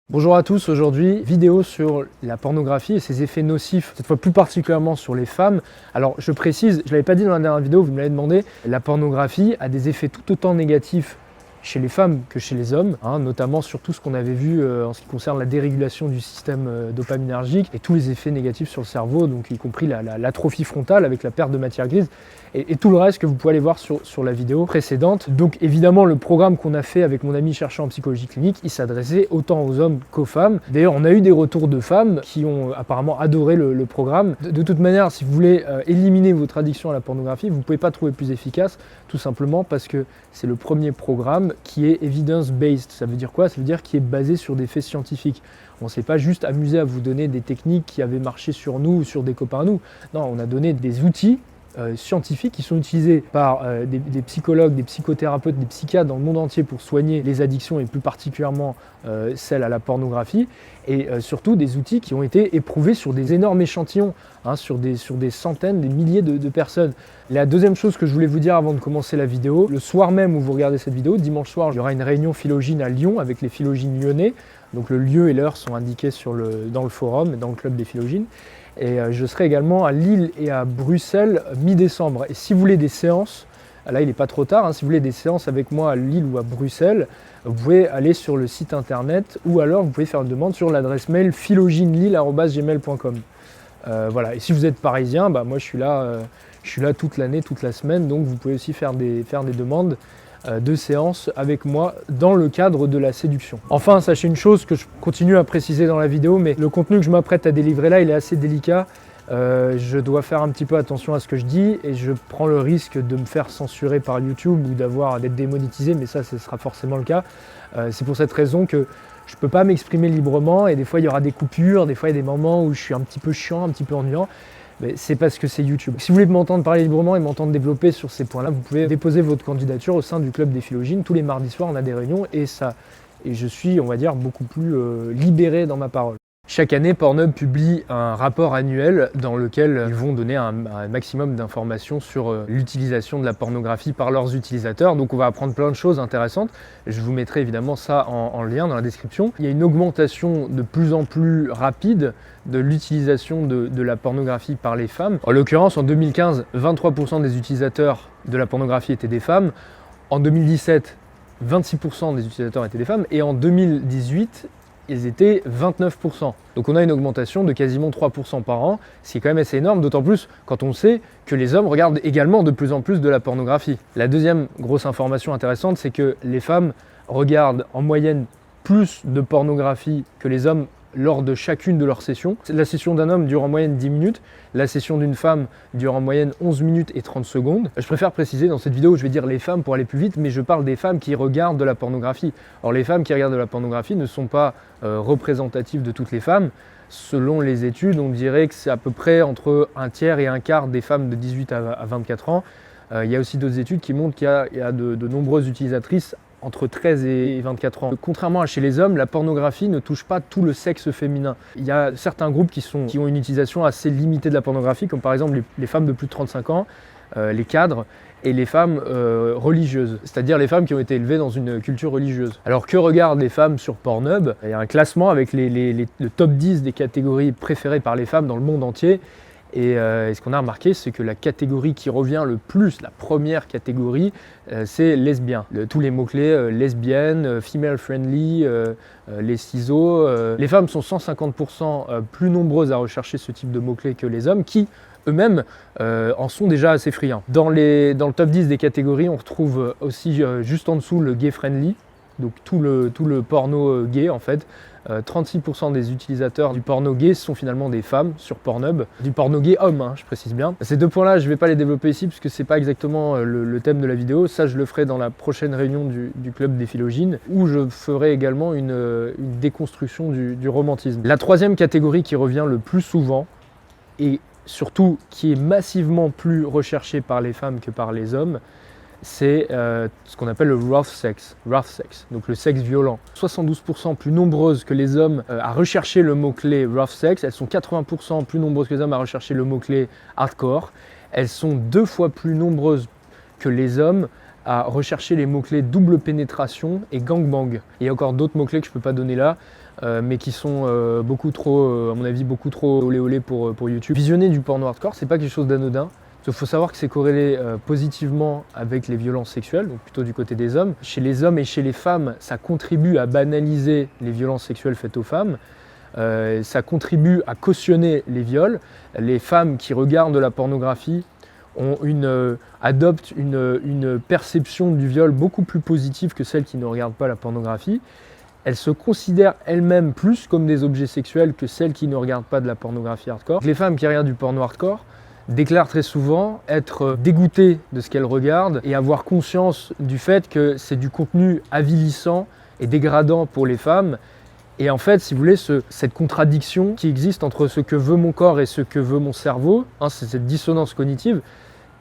Bonjour à tous, aujourd'hui vidéo sur la pornographie et ses effets nocifs, cette fois plus particulièrement sur les femmes. Alors je précise, je ne l'avais pas dit dans la dernière vidéo, vous me l'avez demandé, la pornographie a des effets tout autant négatifs chez les femmes que chez les hommes, notamment sur tout ce qu'on avait vu en ce qui concerne la dérégulation du système dopaminergique et tous les effets négatifs sur le cerveau, donc y compris l'atrophie frontale avec la perte de matière grise et tout le reste que vous pouvez aller voir sur la vidéo précédente. Donc évidemment le programme qu'on a fait avec mon ami chercheur en psychologie clinique, il s'adressait autant aux hommes qu'aux femmes. D'ailleurs on a eu des retours de femmes qui ont apparemment adoré le programme. De toute manière, si vous voulez éliminer votre addiction à la pornographie, vous ne pouvez pas trouver plus efficace, tout simplement parce que c'est le premier programme qui est evidence-based. Ça veut dire quoi? Ça veut dire qui est basé sur des faits scientifiques. On ne s'est pas juste amusé à vous donner des techniques qui avaient marché sur nous ou sur des copains à nous. Non, on a donné des outils scientifiques qui sont utilisés par des psychologues, des psychothérapeutes, des psychiatres dans le monde entier pour soigner les addictions et plus particulièrement celles à la pornographie, et surtout des outils qui ont été éprouvés sur des énormes échantillons, sur des centaines, des milliers de personnes. La deuxième chose que je voulais vous dire avant de commencer la vidéo, le soir même où vous regardez cette vidéo, dimanche soir, il y aura une réunion Philogine à Lyon avec les Philogines lyonnais. Donc le lieu et l'heure sont indiqués dans le forum et dans le club des Philogines. Et je serai également à Lille et à Bruxelles mi-décembre. Et si vous voulez des séances, là il n'est pas trop tard, si vous voulez des séances avec moi à Lille ou à Bruxelles, vous pouvez aller sur le site internet ou alors vous pouvez faire une demande sur l'adresse mail philoginelille@gmail.com. Voilà. Et si vous êtes parisien, moi je suis là toute l'année, toute la semaine, donc vous pouvez aussi faire des demandes de séances avec moi dans le cadre de la séduction. Enfin, sachez une chose que je continue à préciser dans la vidéo, mais le contenu que je m'apprête à délivrer là, il est assez délicat. Je dois faire un petit peu attention à ce que je dis et je prends le risque de me faire censurer par YouTube ou d'être démonétisé, mais ça, ce sera forcément le cas. C'est pour cette raison que je ne peux pas m'exprimer librement et des fois il y aura des coupures, des fois il y a des moments où je suis un petit peu chiant, un petit peu ennuyant. Mais c'est parce que c'est YouTube. Si vous voulez m'entendre parler librement et m'entendre développer sur ces points-là, vous pouvez déposer votre candidature au sein du club des Philogines. Tous les mardis soirs, on a des réunions et je suis, on va dire, beaucoup plus libéré dans ma parole. Chaque année, Pornhub publie un rapport annuel dans lequel ils vont donner un maximum d'informations sur l'utilisation de la pornographie par leurs utilisateurs. Donc on va apprendre plein de choses intéressantes. Je vous mettrai évidemment ça en lien dans la description. Il y a une augmentation de plus en plus rapide de l'utilisation de la pornographie par les femmes. En l'occurrence, en 2015, 23% des utilisateurs de la pornographie étaient des femmes. En 2017, 26% des utilisateurs étaient des femmes. Et en 2018, ils étaient 29%. Donc on a une augmentation de quasiment 3% par an, ce qui est quand même assez énorme, d'autant plus quand on sait que les hommes regardent également de plus en plus de la pornographie. La deuxième grosse information intéressante, c'est que les femmes regardent en moyenne plus de pornographie que les hommes lors de chacune de leurs sessions. La session d'un homme dure en moyenne 10 minutes, la session d'une femme dure en moyenne 11 minutes et 30 secondes. Je préfère préciser dans cette vidéo, je vais dire les femmes pour aller plus vite, mais je parle des femmes qui regardent de la pornographie. Or les femmes qui regardent de la pornographie ne sont pas représentatives de toutes les femmes. Selon les études, on dirait que c'est à peu près entre un tiers et un quart des femmes de 18 à 24 ans. Il y a aussi d'autres études qui montrent qu'il y a de nombreuses utilisatrices entre 13 et 24 ans. Contrairement à chez les hommes, la pornographie ne touche pas tout le sexe féminin. Il y a certains groupes qui ont une utilisation assez limitée de la pornographie, comme par exemple les femmes de plus de 35 ans, les cadres, et les femmes religieuses, c'est-à-dire les femmes qui ont été élevées dans une culture religieuse. Alors que regardent les femmes sur Pornhub? Il y a un classement avec le top 10 des catégories préférées par les femmes dans le monde entier. Et ce qu'on a remarqué, c'est que la catégorie qui revient le plus, la première catégorie, c'est lesbien. Tous les mots-clés lesbienne, female friendly, les ciseaux. Les femmes sont 150% plus nombreuses à rechercher ce type de mots-clés que les hommes, qui eux-mêmes en sont déjà assez friands. Dans le top 10 des catégories, on retrouve aussi juste en dessous le gay friendly, donc tout le porno gay en fait. 36% des utilisateurs du porno gay sont finalement des femmes sur Pornhub. Du porno gay homme, je précise bien. Ces deux points-là, je ne vais pas les développer ici puisque ce n'est pas exactement le thème de la vidéo. Ça, je le ferai dans la prochaine réunion du club des Philogines où je ferai également une déconstruction du romantisme. La troisième catégorie qui revient le plus souvent et surtout qui est massivement plus recherchée par les femmes que par les hommes, c'est ce qu'on appelle le rough sex, donc le sexe violent. 72% plus nombreuses que les hommes à rechercher le mot-clé rough sex, elles sont 80% plus nombreuses que les hommes à rechercher le mot-clé hardcore, elles sont 2 fois plus nombreuses que les hommes à rechercher les mots-clés double pénétration et gangbang. Et il y a encore d'autres mots-clés que je ne peux pas donner là, mais qui sont beaucoup trop, à mon avis, beaucoup trop olé olé pour YouTube. Visionner du porno hardcore, c'est pas quelque chose d'anodin. Il faut savoir que c'est corrélé positivement avec les violences sexuelles, donc plutôt du côté des hommes. Chez les hommes et chez les femmes, ça contribue à banaliser les violences sexuelles faites aux femmes. Ça contribue à cautionner les viols. Les femmes qui regardent la pornographie adoptent une perception du viol beaucoup plus positive que celles qui ne regardent pas la pornographie. Elles se considèrent elles-mêmes plus comme des objets sexuels que celles qui ne regardent pas de la pornographie hardcore. Les femmes qui regardent du porno hardcore déclarent très souvent être dégoûtées de ce qu'elles regardent et avoir conscience du fait que c'est du contenu avilissant et dégradant pour les femmes. Et en fait, si vous voulez, cette contradiction qui existe entre ce que veut mon corps et ce que veut mon cerveau, c'est cette dissonance cognitive,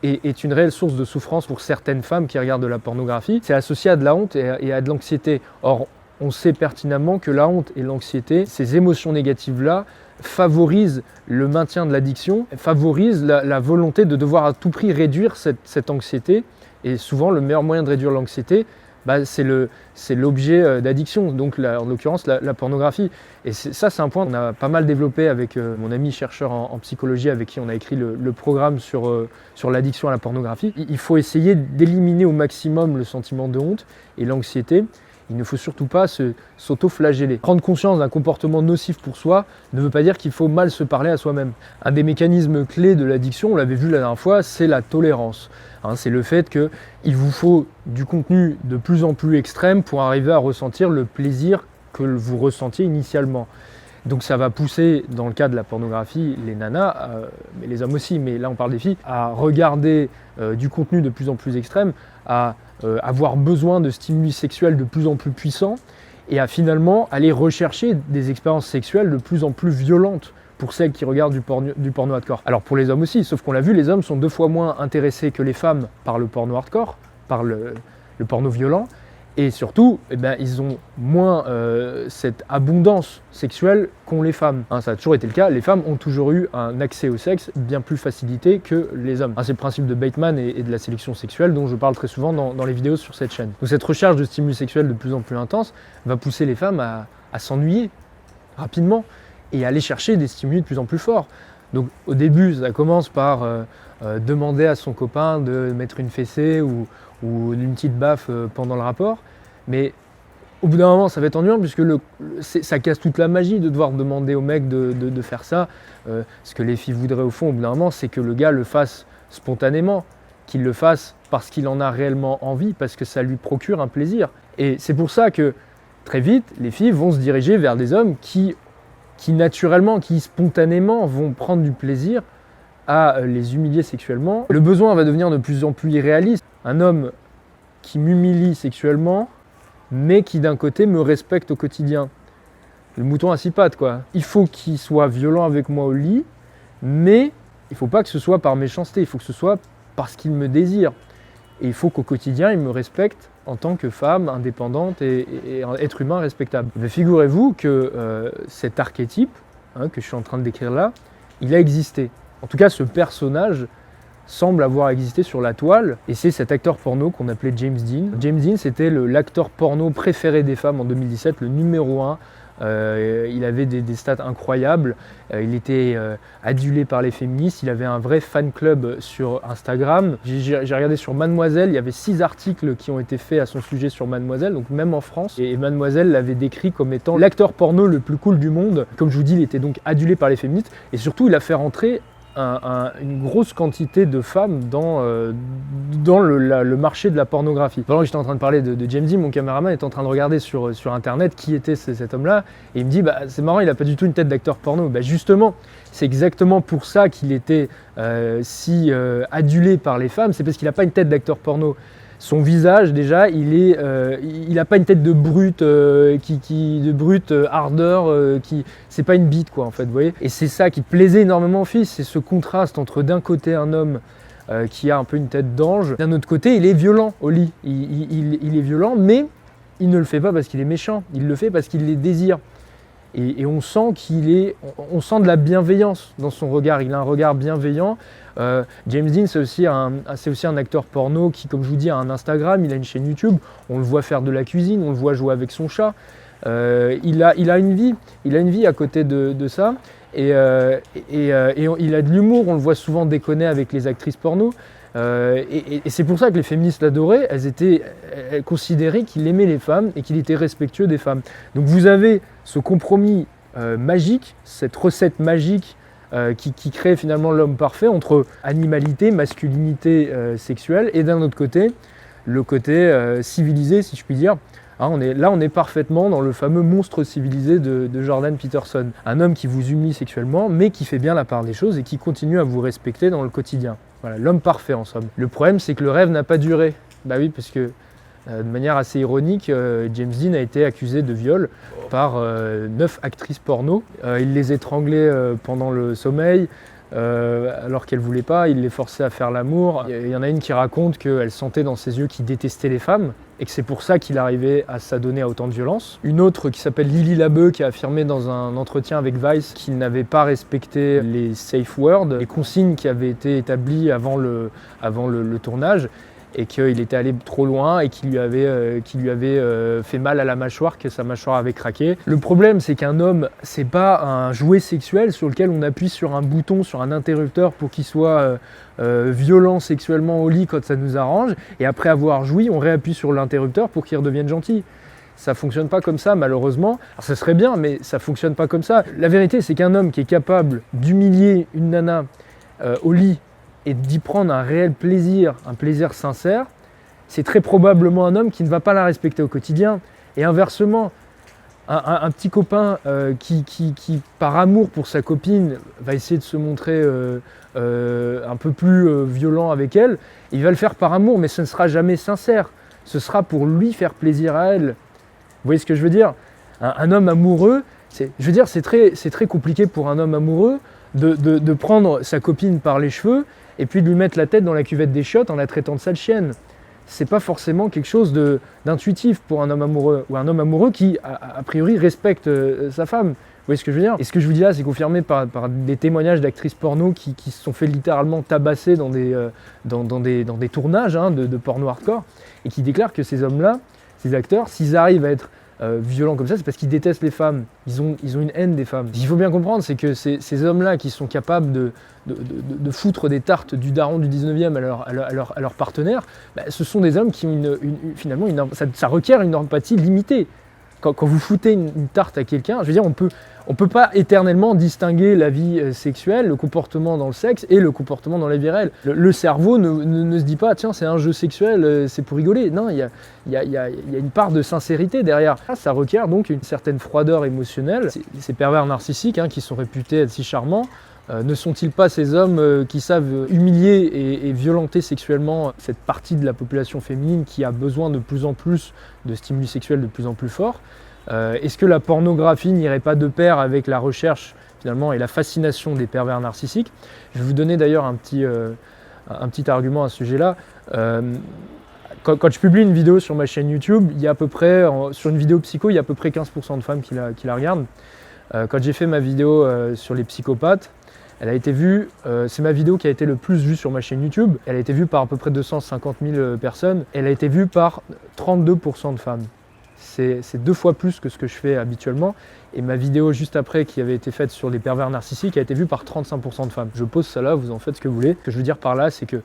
est une réelle source de souffrance pour certaines femmes qui regardent de la pornographie. C'est associé à de la honte et à de l'anxiété. Or, on sait pertinemment que la honte et l'anxiété, ces émotions négatives-là, favorisent le maintien de l'addiction, favorisent la volonté de devoir à tout prix réduire cette anxiété. Et souvent, le meilleur moyen de réduire l'anxiété, c'est l'objet d'addiction, donc en l'occurrence la pornographie. Et ça, c'est un point qu'on a pas mal développé avec mon ami chercheur en psychologie avec qui on a écrit le programme sur l'addiction à la pornographie. Il faut essayer d'éliminer au maximum le sentiment de honte et l'anxiété. Il ne faut surtout pas s'auto-flageller. Prendre conscience d'un comportement nocif pour soi ne veut pas dire qu'il faut mal se parler à soi-même. Un des mécanismes clés de l'addiction, on l'avait vu la dernière fois, c'est la tolérance. C'est le fait qu'il vous faut du contenu de plus en plus extrême pour arriver à ressentir le plaisir que vous ressentiez initialement. Donc ça va pousser, dans le cas de la pornographie, les nanas, mais les hommes aussi, mais là on parle des filles, à regarder du contenu de plus en plus extrême, à avoir besoin de stimuli sexuels de plus en plus puissants et à finalement aller rechercher des expériences sexuelles de plus en plus violentes pour celles qui regardent du porno hardcore. Alors pour les hommes aussi, sauf qu'on l'a vu, les hommes sont 2 fois moins intéressés que les femmes par le porno hardcore, par le porno violent, et surtout, ils ont moins cette abondance sexuelle qu'ont les femmes. Ça a toujours été le cas, les femmes ont toujours eu un accès au sexe bien plus facilité que les hommes. C'est le principe de Bateman et de la sélection sexuelle dont je parle très souvent dans les vidéos sur cette chaîne. Donc cette recherche de stimuli sexuels de plus en plus intense va pousser les femmes à s'ennuyer rapidement et à aller chercher des stimuli de plus en plus forts. Donc au début, ça commence par demander à son copain de mettre une fessée ou une petite baffe pendant le rapport, mais au bout d'un moment ça va être ennuyant puisque ça casse toute la magie de devoir demander au mec de faire ça. Ce que les filles voudraient au fond au bout d'un moment, c'est que le gars le fasse spontanément, qu'il le fasse parce qu'il en a réellement envie, parce que ça lui procure un plaisir. Et c'est pour ça que très vite les filles vont se diriger vers des hommes qui naturellement, qui spontanément vont prendre du plaisir à les humilier sexuellement. Le besoin va devenir de plus en plus irréaliste. Un homme qui m'humilie sexuellement, mais qui d'un côté me respecte au quotidien. Le mouton à 6 pattes, quoi. Il faut qu'il soit violent avec moi au lit, mais il ne faut pas que ce soit par méchanceté, il faut que ce soit parce qu'il me désire. Et il faut qu'au quotidien, il me respecte en tant que femme indépendante et être humain respectable. Mais figurez-vous que cet archétype que je suis en train de décrire là, il a existé. En tout cas, ce personnage semble avoir existé sur la toile, et c'est cet acteur porno qu'on appelait James Dean. James Dean, c'était l'acteur porno préféré des femmes en 2017, le numéro 1. Il avait des stats incroyables, il était adulé par les féministes, il avait un vrai fan club sur Instagram. J'ai regardé sur Mademoiselle, il y avait 6 articles qui ont été faits à son sujet sur Mademoiselle, donc même en France. Et Mademoiselle l'avait décrit comme étant l'acteur porno le plus cool du monde. Comme je vous dis, il était donc adulé par les féministes, et surtout il a fait rentrer une grosse quantité de femmes dans le marché de la pornographie. Pendant que j'étais en train de parler de James Dean, mon caméraman est en train de regarder sur internet qui était cet homme-là, et il me dit c'est marrant, il n'a pas du tout une tête d'acteur porno. Justement, c'est exactement pour ça qu'il était si adulé par les femmes, c'est parce qu'il n'a pas une tête d'acteur porno. Son visage, déjà, il n'a pas une tête de brute, ardeur, c'est pas une bite, quoi, en fait, vous voyez. Et c'est ça qui plaisait énormément aux filles, c'est ce contraste entre d'un côté un homme qui a un peu une tête d'ange, d'un autre côté, il est violent au lit. Il est violent, mais il ne le fait pas parce qu'il est méchant, il le fait parce qu'il les désire. Et on sent on sent de la bienveillance dans son regard. Il a un regard bienveillant. James Dean, c'est aussi un acteur porno qui, comme je vous dis, a un Instagram, il a une chaîne YouTube. On le voit faire de la cuisine, on le voit jouer avec son chat. Il a une vie à côté de ça. Et il a de l'humour, on le voit souvent déconner avec les actrices porno. Et c'est pour ça que les féministes l'adoraient. Elles considéraient qu'il aimait les femmes et qu'il était respectueux des femmes. Donc vous avez ce compromis magique, cette recette magique qui crée finalement l'homme parfait entre animalité, masculinité sexuelle et d'un autre côté, le côté civilisé, si je puis dire. On est parfaitement dans le fameux monstre civilisé de Jordan Peterson. Un homme qui vous humilie sexuellement, mais qui fait bien la part des choses et qui continue à vous respecter dans le quotidien. Voilà, l'homme parfait en somme. Le problème, c'est que le rêve n'a pas duré. Bah oui, parce que de manière assez ironique, James Dean a été accusé de viol par 9 actrices porno. Il les étranglait pendant le sommeil, alors qu'elle ne voulait pas, il les forçait à faire l'amour. Il y en a une qui raconte qu'elle sentait dans ses yeux qu'il détestait les femmes et que c'est pour ça qu'il arrivait à s'adonner à autant de violence. Une autre qui s'appelle Lily Labeu qui a affirmé dans un entretien avec Vice qu'il n'avait pas respecté les safe words, les consignes qui avaient été établies avant le tournage, et qu'il était allé trop loin et qu'il lui avait fait mal à la mâchoire, que sa mâchoire avait craqué. Le problème, c'est qu'un homme, c'est pas un jouet sexuel sur lequel on appuie sur un bouton, sur un interrupteur pour qu'il soit violent sexuellement au lit quand ça nous arrange, et après avoir joui, on réappuie sur l'interrupteur pour qu'il redevienne gentil. Ça fonctionne pas comme ça, malheureusement. Alors ça serait bien, mais ça fonctionne pas comme ça. La vérité, c'est qu'un homme qui est capable d'humilier une nana au lit et d'y prendre un réel plaisir, un plaisir sincère, c'est très probablement un homme qui ne va pas la respecter au quotidien. Et inversement, un petit copain qui, par amour pour sa copine, va essayer de se montrer un peu plus violent avec elle, il va le faire par amour, mais ce ne sera jamais sincère. Ce sera pour lui faire plaisir à elle. Vous voyez ce que je veux dire ? Un homme amoureux, c'est très compliqué pour un homme amoureux de prendre sa copine par les cheveux et puis de lui mettre la tête dans la cuvette des chiottes en la traitant de sale chienne. C'est pas forcément quelque chose d'intuitif pour un homme amoureux, ou un homme amoureux qui, a priori, respecte sa femme. Vous voyez ce que je veux dire ? Et ce que je vous dis là, c'est confirmé par des témoignages d'actrices porno qui se sont fait littéralement tabasser dans des tournages de porno hardcore, et qui déclarent que ces hommes-là, ces acteurs, s'ils arrivent à être violents comme ça, c'est parce qu'ils détestent les femmes. Ils ont une haine des femmes. Ce qu'il faut bien comprendre, c'est que ces hommes-là qui sont capables de foutre des tartes du daron du 19e à leur partenaire, ce sont des hommes qui ont finalement ça requiert une empathie limitée. Quand vous foutez une tarte à quelqu'un, je veux dire, on peut pas éternellement distinguer la vie sexuelle, le comportement dans le sexe et le comportement dans la vie réelle. Le cerveau ne se dit pas, tiens, c'est un jeu sexuel, c'est pour rigoler. Non, il y a une part de sincérité derrière. Ça requiert donc une certaine froideur émotionnelle. Ces pervers narcissiques qui sont réputés être si charmants, ne sont-ils pas ces hommes qui savent humilier et violenter sexuellement cette partie de la population féminine qui a besoin de plus en plus de stimuli sexuels de plus en plus forts ? Est-ce que la pornographie n'irait pas de pair avec la recherche finalement et la fascination des pervers narcissiques ? Je vais vous donner d'ailleurs un petit argument à ce sujet-là. Quand je publie une vidéo sur ma chaîne YouTube, il y a à peu près, sur une vidéo psycho, il y a à peu près 15% de femmes qui la regardent. Quand j'ai fait ma vidéo sur les psychopathes, elle a été vue, c'est ma vidéo qui a été le plus vue sur ma chaîne YouTube. Elle a été vue par à peu près 250 000 personnes. Elle a été vue par 32% de femmes. C'est 2 fois plus que ce que je fais habituellement. Et ma vidéo juste après, qui avait été faite sur les pervers narcissiques, a été vue par 35% de femmes. Je pose ça là, vous en faites ce que vous voulez. Ce que je veux dire par là, c'est que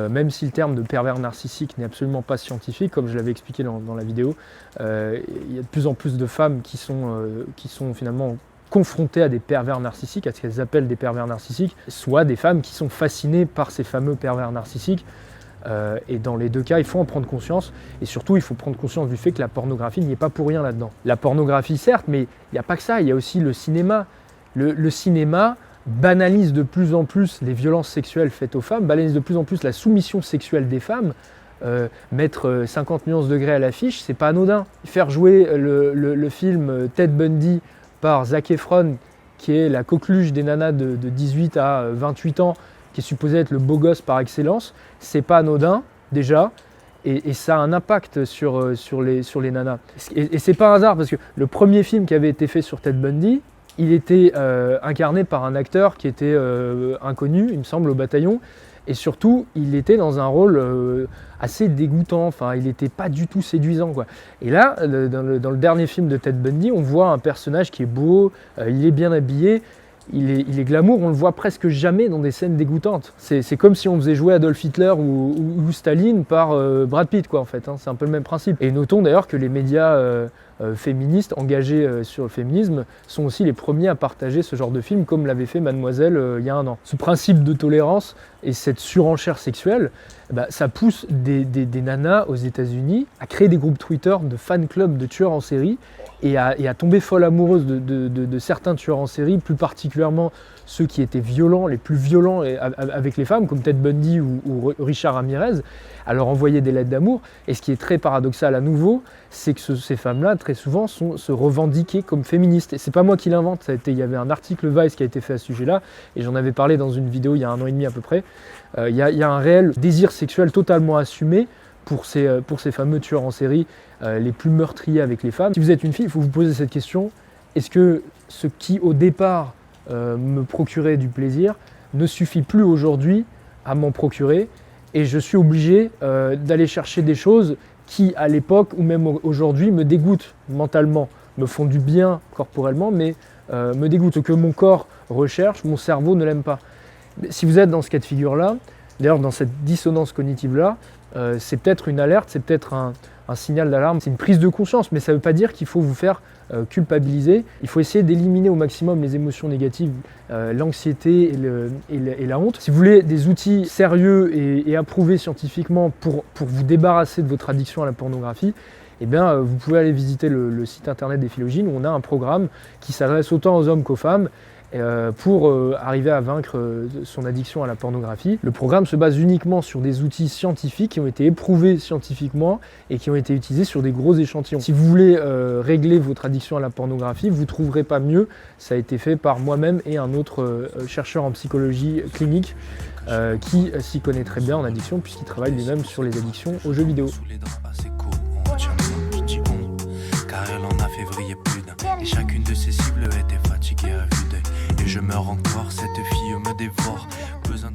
même si le terme de pervers narcissique n'est absolument pas scientifique, comme je l'avais expliqué dans la vidéo, il y a de plus en plus de femmes qui sont finalement confrontées à des pervers narcissiques, à ce qu'elles appellent des pervers narcissiques, soit des femmes qui sont fascinées par ces fameux pervers narcissiques. Et dans les deux cas, il faut en prendre conscience. Et surtout, il faut prendre conscience du fait que la pornographie n'y est pas pour rien là-dedans. La pornographie, certes, mais il n'y a pas que ça. Il y a aussi le cinéma. Le cinéma banalise de plus en plus les violences sexuelles faites aux femmes, banalise de plus en plus la soumission sexuelle des femmes. Mettre 50 nuances degrés à l'affiche, c'est pas anodin. Faire jouer le film Ted Bundy par Zac Efron, qui est la coqueluche des nanas de 18 à 28 ans, qui est supposé être le beau gosse par excellence, c'est pas anodin déjà. Et ça a un impact sur les nanas. Et c'est pas un hasard parce que le premier film qui avait été fait sur Ted Bundy, il était incarné par un acteur qui était inconnu, il me semble, au bataillon. Et surtout, il était dans un rôle assez dégoûtant, enfin, il n'était pas du tout séduisant, quoi. Et là, dans le dernier film de Ted Bundy, on voit un personnage qui est beau, il est bien habillé, il est glamour, on le voit presque jamais dans des scènes dégoûtantes. C'est comme si on faisait jouer Adolf Hitler ou Staline par Brad Pitt, quoi, en fait, hein. C'est un peu le même principe. Et notons d'ailleurs que les médias féministes engagés sur le féminisme sont aussi les premiers à partager ce genre de film, comme l'avait fait Mademoiselle il y a un an. Ce principe de tolérance et cette surenchère sexuelle, ça pousse des nanas aux États-Unis à créer des groupes Twitter de fan clubs de tueurs en série et à tomber folle amoureuse de certains tueurs en série, plus particulièrement ceux qui étaient violents, les plus violents avec les femmes, comme Ted Bundy ou Richard Ramirez, à leur envoyer des lettres d'amour. Et ce qui est très paradoxal à nouveau, c'est que ces femmes-là, très souvent, se revendiquées comme féministes. Et c'est pas moi qui l'invente, il y avait un article Vice qui a été fait à ce sujet-là, et j'en avais parlé dans une vidéo il y a 1 an et demi à peu près. Il y a un réel désir sexuel totalement assumé pour ces fameux tueurs en série les plus meurtriers avec les femmes. Si vous êtes une fille, il faut vous poser cette question. Est-ce que ce qui, au départ, me procurait du plaisir ne suffit plus aujourd'hui à m'en procurer et je suis obligé d'aller chercher des choses qui, à l'époque ou même aujourd'hui, me dégoûtent mentalement, me font du bien corporellement, mais me dégoûtent. Ce que mon corps recherche, mon cerveau ne l'aime pas. Si vous êtes dans ce cas de figure-là, d'ailleurs dans cette dissonance cognitive-là, c'est peut-être une alerte, c'est peut-être un signal d'alarme, c'est une prise de conscience, mais ça ne veut pas dire qu'il faut vous faire culpabiliser. Il faut essayer d'éliminer au maximum les émotions négatives, l'anxiété et la honte. Si vous voulez des outils sérieux et approuvés scientifiquement pour vous débarrasser de votre addiction à la pornographie, eh bien, vous pouvez aller visiter le site internet des Philogines où on a un programme qui s'adresse autant aux hommes qu'aux femmes pour arriver à vaincre son addiction à la pornographie. Le programme se base uniquement sur des outils scientifiques qui ont été éprouvés scientifiquement et qui ont été utilisés sur des gros échantillons. Si vous voulez régler votre addiction à la pornographie, vous ne trouverez pas mieux. Ça a été fait par moi-même et un autre chercheur en psychologie clinique qui s'y connaît très bien en addiction puisqu'il travaille lui-même sur les addictions aux jeux vidéo. Car elle en a février plus d'un. Et chacune de ses cibles était fatiguée à vue d'œil. Et je meurs encore, cette fille me dévore. Besoin